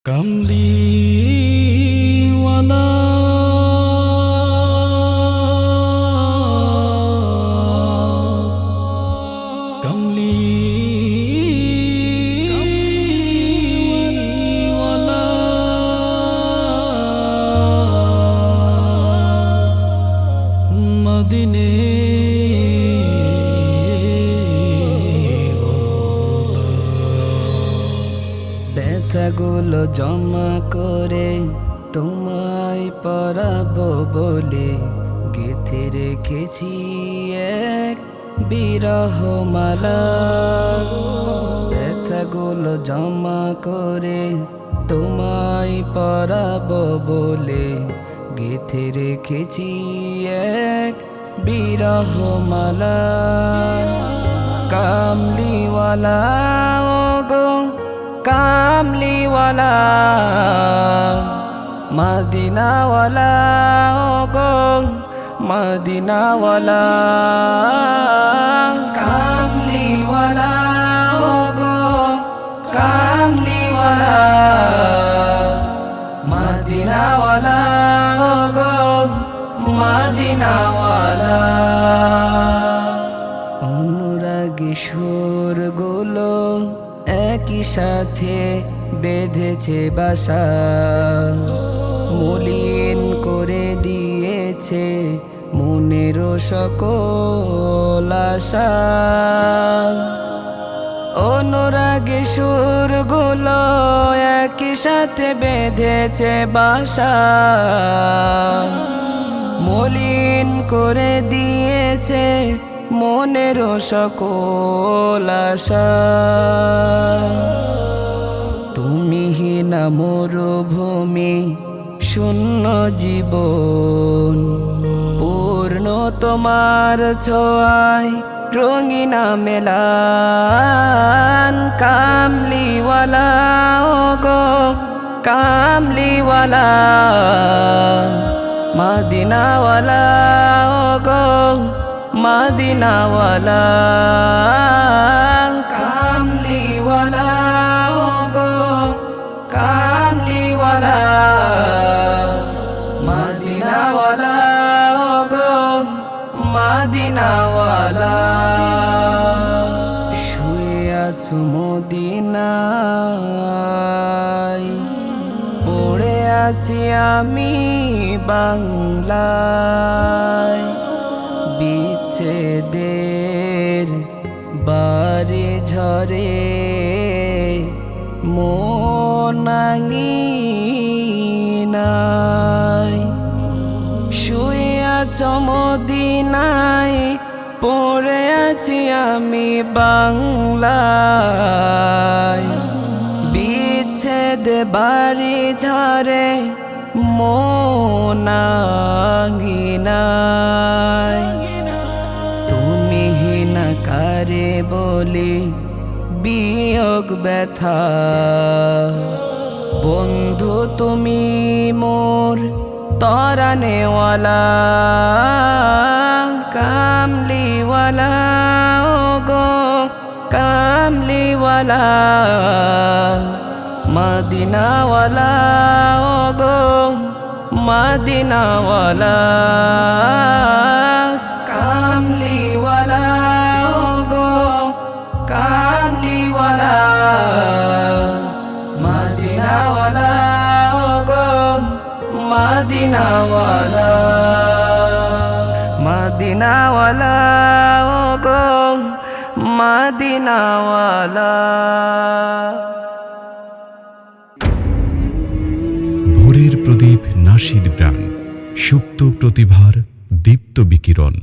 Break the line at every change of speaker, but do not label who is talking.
কামলিওয়ালা কামলিওয়ালা মদিনে
ব্যথাগুলো জমা করে তোমায় পরাবো বলে গেঁথে রেখেছি এক বিরহ মালা। ব্যথাগুলো জমা করে তোমায় পরাবো বলে গেঁথে রেখেছি এক বিরহ মালা। কামলিওয়ালা ও গো কামলিওয়ালা, মদিনাওয়ালা ও গো মদিনাওয়ালা। কামলিওয়ালা ও গো কামলিওয়ালা, মদিনাওয়ালা ও গো মদিনাওয়ালা। অনুরাগী সুরগুলো একই সাথে বেঁধেছে বাসা, মলিন করে দিয়েছে মনের সকল আশা। অনুরাগী সুরগুলো একই সাথে বেঁধেছে বাসা, মলিন করে দিয়েছে মনের সকল আশা। তুমিহীনা মরুভূমি শূন্য জীবন, পূর্ণ তোমার ছোঁয়ায় রঙিনা মেলান। কামলিওয়ালা ও গো কামলিওয়ালা, মদিনাওয়ালা ও গো মদিনাওয়ালা। কামলিওয়ালা ও গো কামলিওয়ালা, মদিনাওয়ালা ও গো মদিনাওয়ালা। শুয়ে আছো মদিনায়, পড়ে আছি আমি বাংলায়। বিচ্ছেদের বারে ঝরে মন আঙিনায়। শুয়ে আছো মদিনায়, পড়ে আছি আমি বাংলায়। বিচ্ছেদ বাড়ি ঝরে মন আঙিনায়। তুমিহীনা কারে বলি বিয়োগ ব্যথা, বন্ধু তুমি মোর তরানেওয়ালা। কামলিওয়ালা ও গো কামলিওয়ালা, মদিনাওয়ালা ও গো মদিনাওয়ালা। কামলিওয়ালা ও গো কামলিওয়ালা, মদিনাওয়ালা ও গো মদিনাওয়ালা। মদিনাওয়ালা ও গো মদিনাওয়ালা।
ভোরের প্রদীপ নাশিদ ব্র্যান্ড, সুপ্ত প্রতিভার দীপ্ত বিকিরণ।